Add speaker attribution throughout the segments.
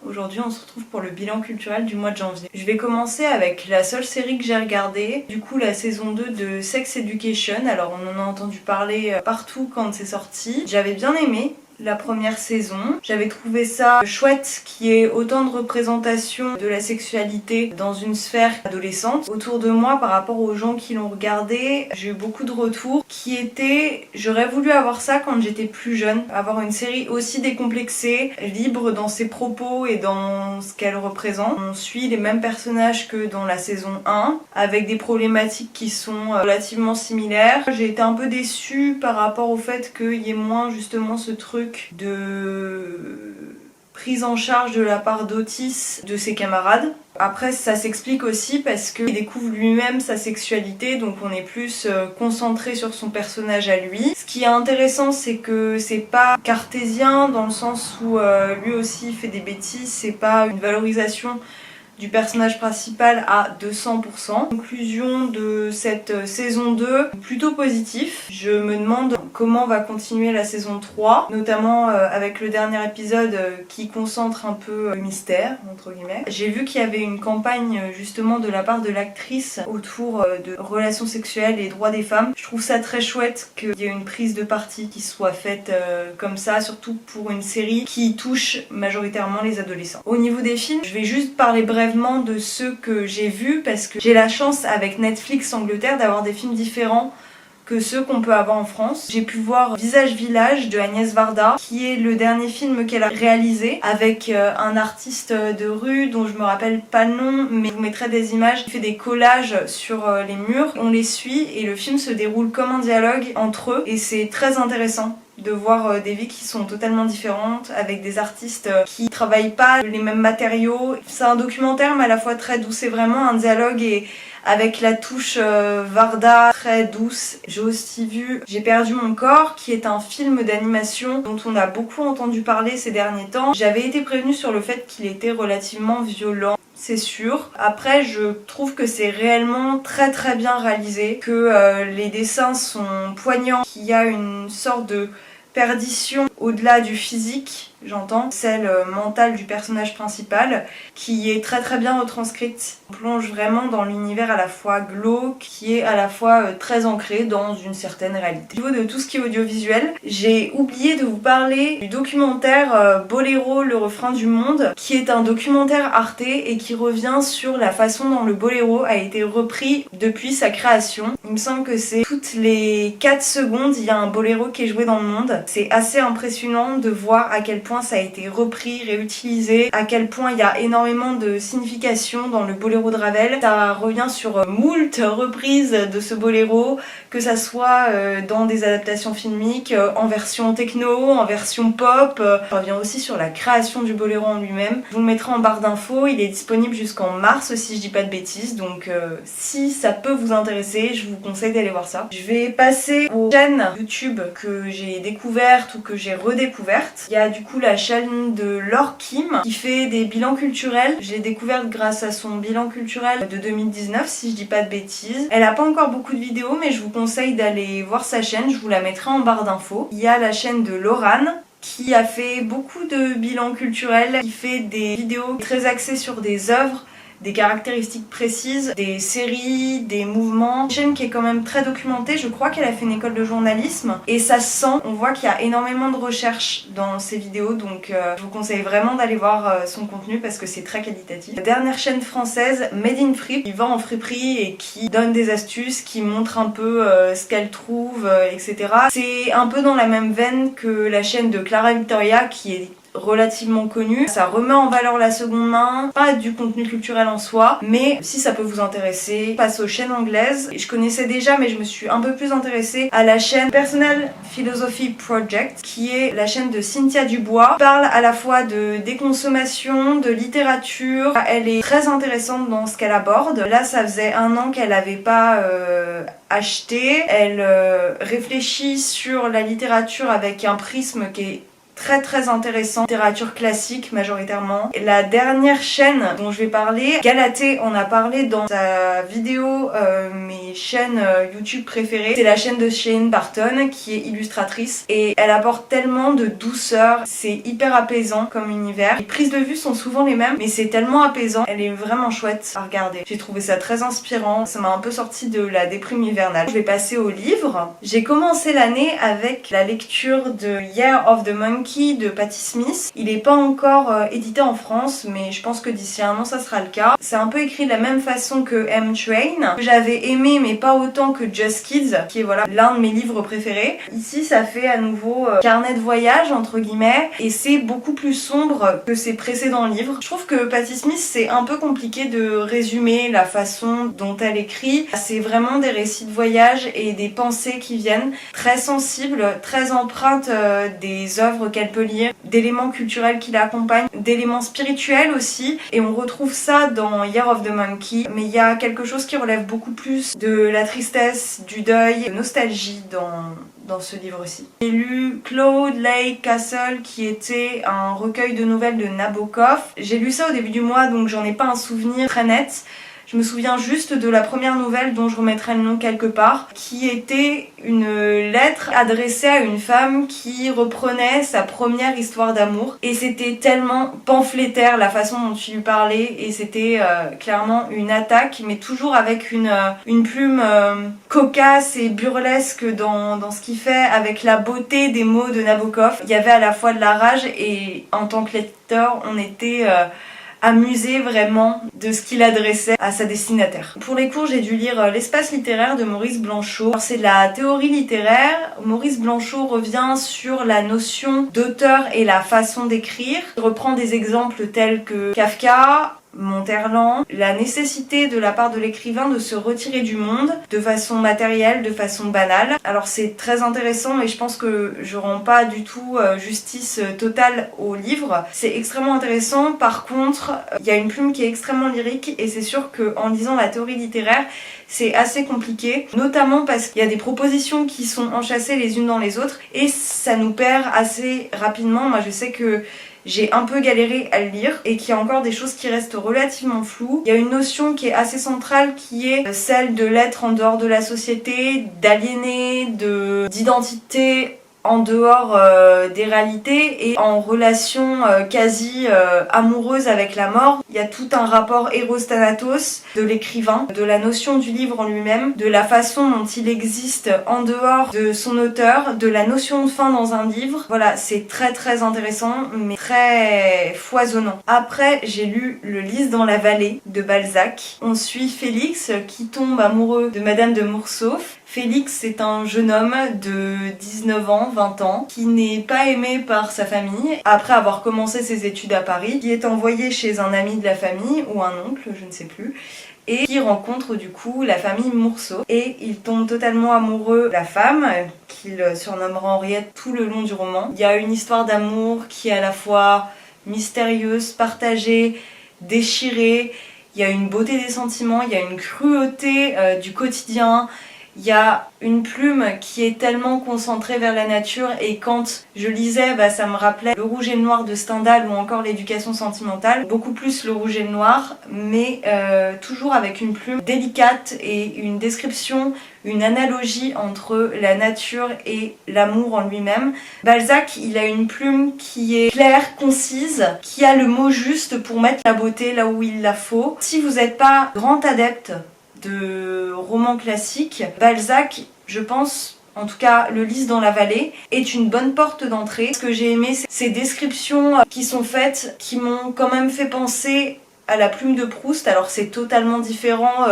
Speaker 1: Aujourd'hui on se retrouve pour le bilan culturel du mois de janvier. Je vais commencer avec la seule série que j'ai regardée, du coup la saison 2 de Sex Education. Alors on en a entendu parler partout quand c'est sorti. J'avais bien aimé la première saison. J'avais trouvé ça chouette qu'il y ait autant de représentation de la sexualité dans une sphère adolescente. Autour de moi, par rapport aux gens qui l'ont regardé, j'ai eu beaucoup de retours qui étaient j'aurais voulu avoir ça quand j'étais plus jeune. Avoir une série aussi décomplexée, libre dans ses propos et dans ce qu'elle représente. On suit les mêmes personnages que dans la saison 1, avec des problématiques qui sont relativement similaires. J'ai été un peu déçue par rapport au fait qu'il y ait moins justement ce truc de prise en charge de la part d'Otis de ses camarades. Après ça s'explique aussi parce qu'il découvre lui-même sa sexualité, donc on est plus concentré sur son personnage à lui. Ce qui est intéressant, c'est que c'est pas cartésien dans le sens où lui aussi fait des bêtises, c'est pas une valorisation du personnage principal à 200%. Conclusion de cette saison 2, plutôt positif. Je me demande comment va continuer la saison 3, notamment avec le dernier épisode qui concentre un peu le mystère, entre guillemets. J'ai vu qu'il y avait une campagne justement de la part de l'actrice autour de relations sexuelles et droits des femmes. Je trouve ça très chouette qu'il y ait une prise de parti qui soit faite comme ça, surtout pour une série qui touche majoritairement les adolescents. Au niveau des films, je vais juste parler brièvement de ceux que j'ai vus parce que j'ai la chance avec Netflix Angleterre d'avoir des films différents que ceux qu'on peut avoir en France. J'ai pu voir Visage Village de Agnès Varda, qui est le dernier film qu'elle a réalisé avec un artiste de rue dont je me rappelle pas le nom, mais je vous mettrai des images. Il fait des collages sur les murs, on les suit et le film se déroule comme un dialogue entre eux et c'est très intéressant de voir des vies qui sont totalement différentes avec des artistes qui travaillent pas les mêmes matériaux. C'est un documentaire mais à la fois très doux, c'est vraiment un dialogue et avec la touche Varda très douce. J'ai aussi vu J'ai perdu mon corps qui est un film d'animation dont on a beaucoup entendu parler ces derniers temps. J'avais été prévenue sur le fait qu'il était relativement violent, c'est sûr. Après, je trouve que c'est réellement très très bien réalisé, que les dessins sont poignants, qu'il y a une sorte de perdition au-delà du physique, j'entends, celle mentale du personnage principal, qui est très très bien retranscrite. On plonge vraiment dans l'univers à la fois glauque, qui est à la fois très ancré dans une certaine réalité. Au niveau de tout ce qui est audiovisuel, j'ai oublié de vous parler du documentaire Boléro, le refrain du monde, qui est un documentaire Arte et qui revient sur la façon dont le boléro a été repris depuis sa création. Il me semble que c'est toutes les 4 secondes, il y a un boléro qui est joué dans le monde. C'est assez impressionnant de voir à quel point ça a été repris, réutilisé, à quel point il y a énormément de signification dans le boléro de Ravel. Ça revient sur moult reprises de ce boléro, que ça soit dans des adaptations filmiques, en version techno, en version pop. Ça revient aussi sur la création du boléro en lui-même. Je vous le mettrai en barre d'infos, il est disponible jusqu'en mars si je dis pas de bêtises, donc si ça peut vous intéresser, je vous conseille d'aller voir ça. Je vais passer aux chaînes YouTube que j'ai découvertes ou que j'ai redécouvertes. Il y a du coup la chaîne de Laure Kim qui fait des bilans culturels. Je l'ai découverte grâce à son bilan culturel de 2019 si je dis pas de bêtises. Elle a pas encore beaucoup de vidéos mais je vous conseille d'aller voir sa chaîne, je vous la mettrai en barre d'infos. Il y a la chaîne de Laurane qui a fait beaucoup de bilans culturels, qui fait des vidéos très axées sur des œuvres, des caractéristiques précises, des séries, des mouvements. Une chaîne qui est quand même très documentée, je crois qu'elle a fait une école de journalisme et ça se sent, on voit qu'il y a énormément de recherche dans ses vidéos, donc je vous conseille vraiment d'aller voir son contenu parce que c'est très qualitatif. La dernière chaîne française, Made in Fripe, qui va en friperie et qui donne des astuces, qui montre un peu ce qu'elle trouve, etc. C'est un peu dans la même veine que la chaîne de Clara Victoria qui est relativement connu. Ça remet en valeur la seconde main, pas du contenu culturel en soi, mais si ça peut vous intéresser, passe aux chaînes anglaises. Je connaissais déjà mais je me suis un peu plus intéressée à la chaîne Personal Philosophy Project, qui est la chaîne de Cynthia Dubois. Elle parle à la fois de déconsommation, de littérature. Elle est très intéressante dans ce qu'elle aborde. Là ça faisait 1 an qu'elle n'avait pas acheté. Elle réfléchit sur la littérature avec un prisme qui est très très intéressant, littérature classique majoritairement. Et la dernière chaîne dont je vais parler, Galatée en a parlé dans sa vidéo mes chaînes YouTube préférées. C'est la chaîne de Shane Barton qui est illustratrice et elle apporte tellement de douceur, c'est hyper apaisant comme univers. Les prises de vue sont souvent les mêmes mais c'est tellement apaisant, elle est vraiment chouette à regarder. J'ai trouvé ça très inspirant, ça m'a un peu sorti de la déprime hivernale. Je vais passer au livre. J'ai commencé l'année avec la lecture de Year of the Monkey de Patti Smith. Il n'est pas encore édité en France mais je pense que d'ici un an ça sera le cas. C'est un peu écrit de la même façon que M-Train, que j'avais aimé mais pas autant que Just Kids, qui est voilà l'un de mes livres préférés. Ici ça fait à nouveau carnet de voyage entre guillemets et c'est beaucoup plus sombre que ses précédents livres. Je trouve que Patti Smith c'est un peu compliqué de résumer la façon dont elle écrit. C'est vraiment des récits de voyage et des pensées qui viennent très sensibles, très empreintes des œuvres qu'elle peut lire, d'éléments culturels qui l'accompagnent, d'éléments spirituels aussi, et on retrouve ça dans Year of the Monkey, mais il y a quelque chose qui relève beaucoup plus de la tristesse, du deuil, de nostalgie dans ce livre-ci. J'ai lu Cloud Lake Castle qui était un recueil de nouvelles de Nabokov. J'ai lu ça au début du mois donc j'en ai pas un souvenir très net. Je me souviens juste de la première nouvelle dont je remettrai le nom quelque part, qui était une lettre adressée à une femme qui reprenait sa première histoire d'amour. Et c'était tellement pamphlétaire la façon dont tu lui parlais et c'était clairement une attaque, mais toujours avec une plume cocasse et burlesque dans ce qu'il fait, avec la beauté des mots de Nabokov. Il y avait à la fois de la rage et en tant que lecteur, on était amusé vraiment de ce qu'il adressait à sa destinataire. Pour les cours, j'ai dû lire L'espace littéraire de Maurice Blanchot. Alors, c'est de la théorie littéraire. Maurice Blanchot revient sur la notion d'auteur et la façon d'écrire. Il reprend des exemples tels que Kafka, Monterland, la nécessité de la part de l'écrivain de se retirer du monde de façon matérielle, de façon banale. Alors c'est très intéressant mais je pense que je rends pas du tout justice totale au livre. C'est extrêmement intéressant, par contre il y a une plume qui est extrêmement lyrique et c'est sûr qu'en lisant la théorie littéraire c'est assez compliqué, notamment parce qu'il y a des propositions qui sont enchâssées les unes dans les autres et ça nous perd assez rapidement. Moi je sais que j'ai un peu galéré à le lire et qu'il y a encore des choses qui restent relativement floues. Il y a une notion qui est assez centrale qui est celle de l'être en dehors de la société, d'aliéner, d'identité en dehors des réalités et en relation quasi amoureuse avec la mort. Il y a tout un rapport Héros-Thanatos de l'écrivain, de la notion du livre en lui-même, de la façon dont il existe en dehors de son auteur, de la notion de fin dans un livre. Voilà, c'est très très intéressant mais très foisonnant. Après, j'ai lu Le Lys dans la vallée de Balzac. On suit Félix qui tombe amoureux de Madame de Morsauf. Félix, c'est un jeune homme de 19 ans, 20 ans, qui n'est pas aimé par sa famille, après avoir commencé ses études à Paris, qui est envoyé chez un ami de la famille, ou un oncle, je ne sais plus, et qui rencontre du coup la famille Morsauf. Et il tombe totalement amoureux de la femme, qu'il surnommera Henriette tout le long du roman. Il y a une histoire d'amour qui est à la fois mystérieuse, partagée, déchirée, il y a une beauté des sentiments, il y a une cruauté du quotidien. Il y a une plume qui est tellement concentrée vers la nature et quand je lisais, ça me rappelait Le Rouge et le Noir de Stendhal ou encore L'éducation sentimentale. Beaucoup plus Le Rouge et le Noir, mais toujours avec une plume délicate et une description, une analogie entre la nature et l'amour en lui-même. Balzac, il a une plume qui est claire, concise, qui a le mot juste pour mettre la beauté là où il la faut. Si vous n'êtes pas grand adepte de romans classiques, Balzac, je pense, en tout cas Le Lys dans la vallée, est une bonne porte d'entrée. Ce que j'ai aimé, c'est ces descriptions qui sont faites, qui m'ont quand même fait penser à La Plume de Proust. Alors c'est totalement différent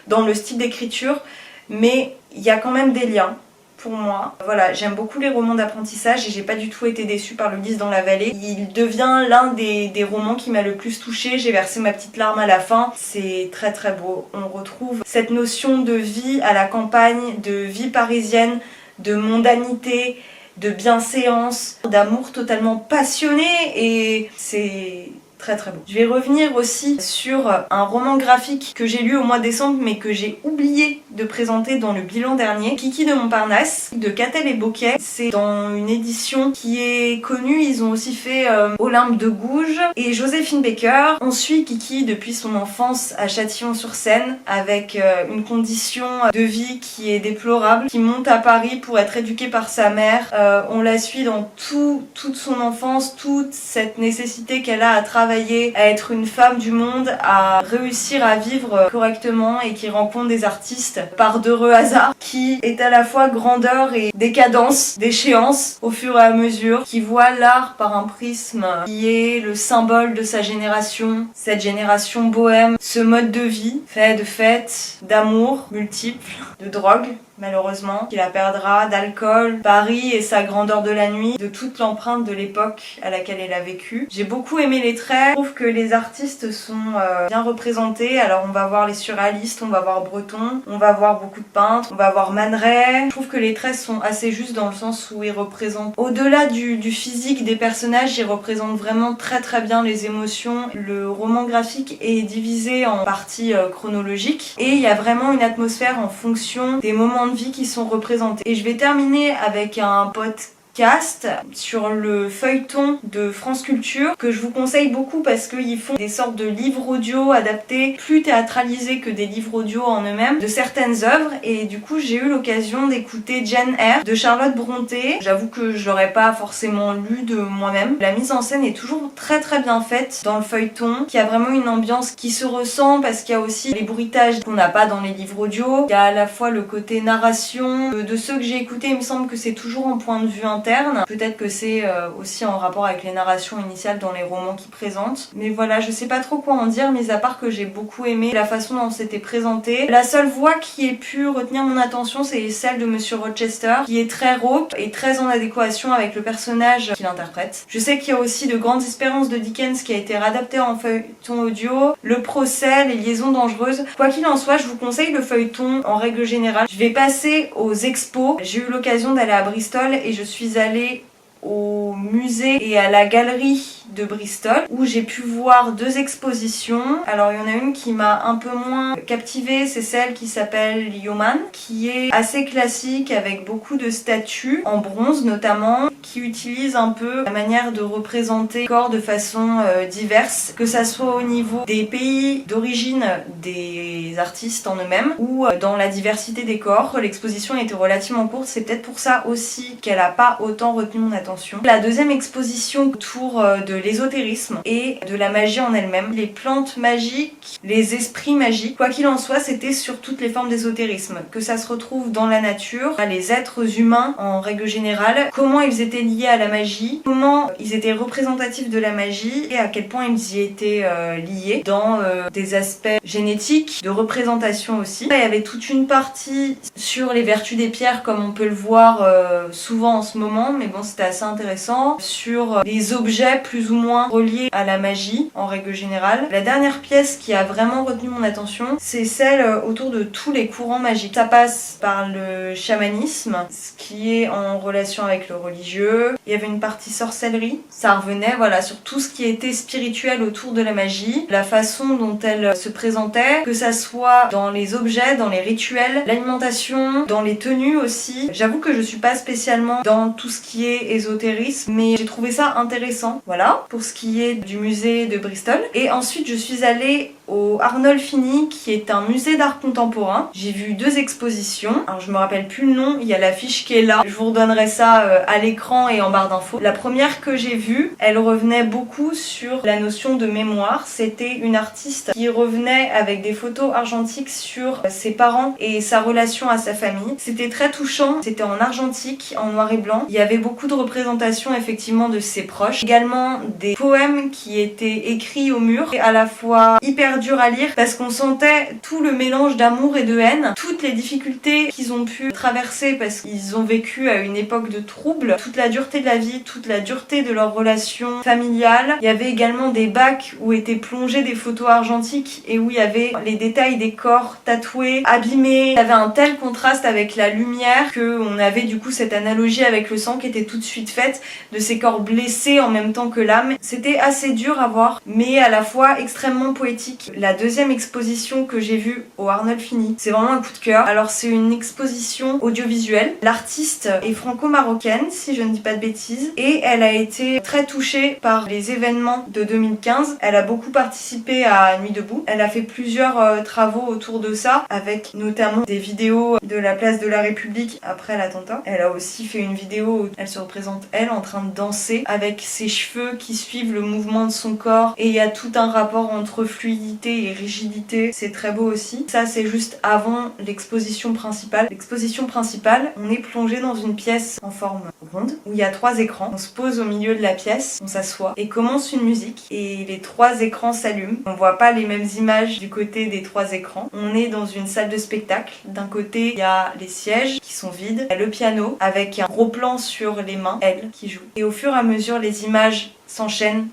Speaker 1: dans le style d'écriture, mais il y a quand même des liens. Pour moi. Voilà, j'aime beaucoup les romans d'apprentissage et j'ai pas du tout été déçue par Le Lys dans la vallée. Il devient l'un des romans qui m'a le plus touchée, j'ai versé ma petite larme à la fin. C'est très très beau. On retrouve cette notion de vie à la campagne, de vie parisienne, de mondanité, de bienséance, d'amour totalement passionné et c'est très très beau. Je vais revenir aussi sur un roman graphique que j'ai lu au mois de décembre mais que j'ai oublié de présenter dans le bilan dernier, Kiki de Montparnasse de Catel et Bocquet. C'est dans une édition qui est connue, ils ont aussi fait Olympe de Gouges et Joséphine Baker. On suit Kiki depuis son enfance à Châtillon-sur-Seine avec une condition de vie qui est déplorable, qui monte à Paris pour être éduquée par sa mère. On la suit dans toute son enfance, toute cette nécessité qu'elle a à travailler, à être une femme du monde, à réussir à vivre correctement et qui rencontre des artistes par d'heureux hasards, qui est à la fois grandeur et décadence, déchéance au fur et à mesure, qui voit l'art par un prisme qui est le symbole de sa génération, cette génération bohème, ce mode de vie fait de fêtes, d'amour multiples, de drogue malheureusement, qui la perdra, d'alcool, Paris et sa grandeur de la nuit, de toute l'empreinte de l'époque à laquelle elle a vécu. J'ai beaucoup aimé les traits, je trouve que les artistes sont bien représentés. Alors on va voir les surréalistes, on va voir Breton, on va voir beaucoup de peintres, on va voir Man Ray. Je trouve que les traits sont assez justes dans le sens où ils représentent, au-delà du physique des personnages, ils représentent vraiment très très bien les émotions. Le roman graphique est divisé en parties chronologiques et il y a vraiment une atmosphère en fonction des moments de vie qui sont représentés. Et je vais terminer avec un podcast sur le feuilleton de France Culture que je vous conseille beaucoup parce qu'ils font des sortes de livres audio adaptés, plus théâtralisés que des livres audio en eux-mêmes, de certaines œuvres. Et du coup j'ai eu l'occasion d'écouter Jane Eyre de Charlotte Brontë. J'avoue que je l'aurais pas forcément lu de moi-même. La mise en scène est toujours très très bien faite dans le feuilleton, qui a vraiment une ambiance qui se ressent parce qu'il y a aussi les bruitages qu'on n'a pas dans les livres audio. Il y a à la fois le côté narration. De ceux que j'ai écoutés, il me semble que c'est toujours en point de vue interne. Peut-être que c'est aussi en rapport avec les narrations initiales dans les romans qu'ils présentent. Mais voilà, je sais pas trop quoi en dire, mis à part que j'ai beaucoup aimé la façon dont c'était présenté. La seule voix qui ait pu retenir mon attention, c'est celle de Monsieur Rochester, qui est très rauque et très en adéquation avec le personnage qu'il interprète. Je sais qu'il y a aussi De Grandes Espérances de Dickens qui a été réadapté en feuilleton audio, Le Procès, Les Liaisons Dangereuses. Quoi qu'il en soit, je vous conseille le feuilleton en règle générale. Je vais passer aux expos. J'ai eu l'occasion d'aller à Bristol et je suis allée au musée et à la galerie de Bristol où j'ai pu voir 2 expositions. Alors il y en a une qui m'a un peu moins captivée, c'est celle qui s'appelle Yeoman, qui est assez classique avec beaucoup de statues en bronze notamment, qui utilise un peu la manière de représenter le corps de façon diverse, que ça soit au niveau des pays d'origine des artistes en eux-mêmes ou dans la diversité des corps. L'exposition était relativement courte, c'est peut-être pour ça aussi qu'elle a pas autant retenu mon attention. La deuxième exposition autour de l'ésotérisme et de la magie en elle-même, les plantes magiques, les esprits magiques. Quoi qu'il en soit, c'était sur toutes les formes d'ésotérisme, que ça se retrouve dans la nature, les êtres humains en règle générale, comment ils étaient liés à la magie, comment ils étaient représentatifs de la magie et à quel point ils y étaient liés dans des aspects génétiques, de représentation aussi. Il y avait toute une partie sur les vertus des pierres comme on peut le voir souvent en ce moment, mais bon, c'était assez intéressant, sur les objets plus ou moins reliés à la magie en règle générale. La dernière pièce qui a vraiment retenu mon attention, c'est celle autour de tous les courants magiques. Ça passe par le chamanisme, ce qui est en relation avec le religieux. Il y avait une partie sorcellerie, ça revenait voilà sur tout ce qui était spirituel autour de la magie, la façon dont elle se présentait, que ça soit dans les objets, dans les rituels, l'alimentation, dans les tenues aussi. J'avoue que je suis pas spécialement dans tout ce qui est ésotérisme, mais j'ai trouvé ça intéressant. Voilà, pour ce qui est du musée de Bristol. Et ensuite, je suis allée au Arnolfini, qui est un musée d'art contemporain. J'ai vu 2 expositions. Alors, je me rappelle plus le nom, il y a l'affiche qui est là. Je vous redonnerai ça à l'écran et en barre d'infos. La première que j'ai vue, elle revenait beaucoup sur la notion de mémoire. C'était une artiste qui revenait avec des photos argentiques sur ses parents et sa relation à sa famille. C'était très touchant, c'était en argentique, en noir et blanc. Il y avait beaucoup de représentations effectivement de ses proches. Également des poèmes qui étaient écrits au mur, et à la fois hyper super dur à lire parce qu'on sentait tout le mélange d'amour et de haine, toutes les difficultés qu'ils ont pu traverser parce qu'ils ont vécu à une époque de trouble, toute la dureté de la vie, toute la dureté de leurs relations familiales. Il y avait également des bacs où étaient plongées des photos argentiques et où il y avait les détails des corps tatoués, abîmés. Il y avait un tel contraste avec la lumière qu'on avait du coup cette analogie avec le sang qui était tout de suite faite de ces corps blessés en même temps que l'âme. C'était assez dur à voir, mais à la fois extrêmement poétique. La deuxième exposition que j'ai vue au Arnolfini Fini, c'est vraiment un coup de cœur. Alors c'est une exposition audiovisuelle. L'artiste est franco-marocaine, si je ne dis pas de bêtises, et elle a été très touchée par les événements de 2015. Elle a beaucoup participé à Nuit debout. Elle a fait plusieurs travaux autour de ça, avec notamment des vidéos de la place de la République après l'attentat. Elle a aussi fait une vidéo où elle se représente elle en train de danser avec ses cheveux qui suivent le mouvement de son corps, et il y a tout un rapport entre fluidité et rigidité. C'est très beau aussi. Ça c'est juste avant l'exposition principale. L'exposition principale, on est plongé dans une pièce en forme ronde où il y a 3 écrans. On se pose au milieu de la pièce, on s'assoit et commence une musique et les 3 écrans s'allument. On voit pas les mêmes images du côté des 3 écrans. On est dans une salle de spectacle. D'un côté, il y a les sièges qui sont vides, il y a le piano avec un gros plan sur les mains, elle qui joue. Et au fur et à mesure, les images s'enchaînent.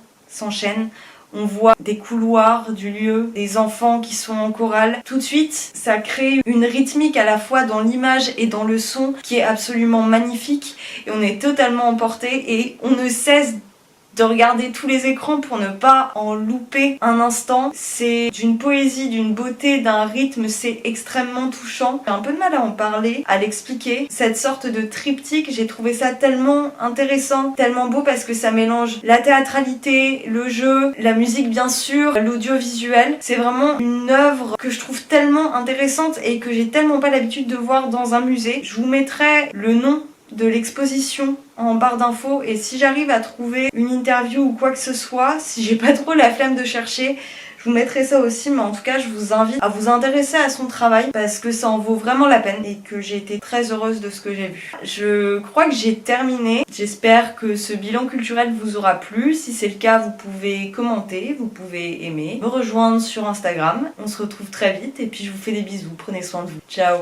Speaker 1: On voit des couloirs du lieu, des enfants qui sont en chorale. Tout de suite, ça crée une rythmique à la fois dans l'image et dans le son qui est absolument magnifique. Et on est totalement emporté et on ne cesse de regarder tous les écrans pour ne pas en louper un instant. C'est d'une poésie, d'une beauté, d'un rythme, c'est extrêmement touchant. J'ai un peu de mal à en parler, à l'expliquer. Cette sorte de triptyque, j'ai trouvé ça tellement intéressant, tellement beau parce que ça mélange la théâtralité, le jeu, la musique bien sûr, l'audiovisuel. C'est vraiment une œuvre que je trouve tellement intéressante et que j'ai tellement pas l'habitude de voir dans un musée. Je vous mettrai le nom de l'exposition en barre d'infos et si j'arrive à trouver une interview ou quoi que ce soit, si j'ai pas trop la flemme de chercher, je vous mettrai ça aussi, mais en tout cas je vous invite à vous intéresser à son travail parce que ça en vaut vraiment la peine et que j'ai été très heureuse de ce que j'ai vu. Je crois que j'ai terminé. J'espère que ce bilan culturel vous aura plu. Si c'est le cas, vous pouvez commenter, vous pouvez aimer, me rejoindre sur Instagram. On se retrouve très vite et puis je vous fais des bisous. Prenez soin de vous. Ciao!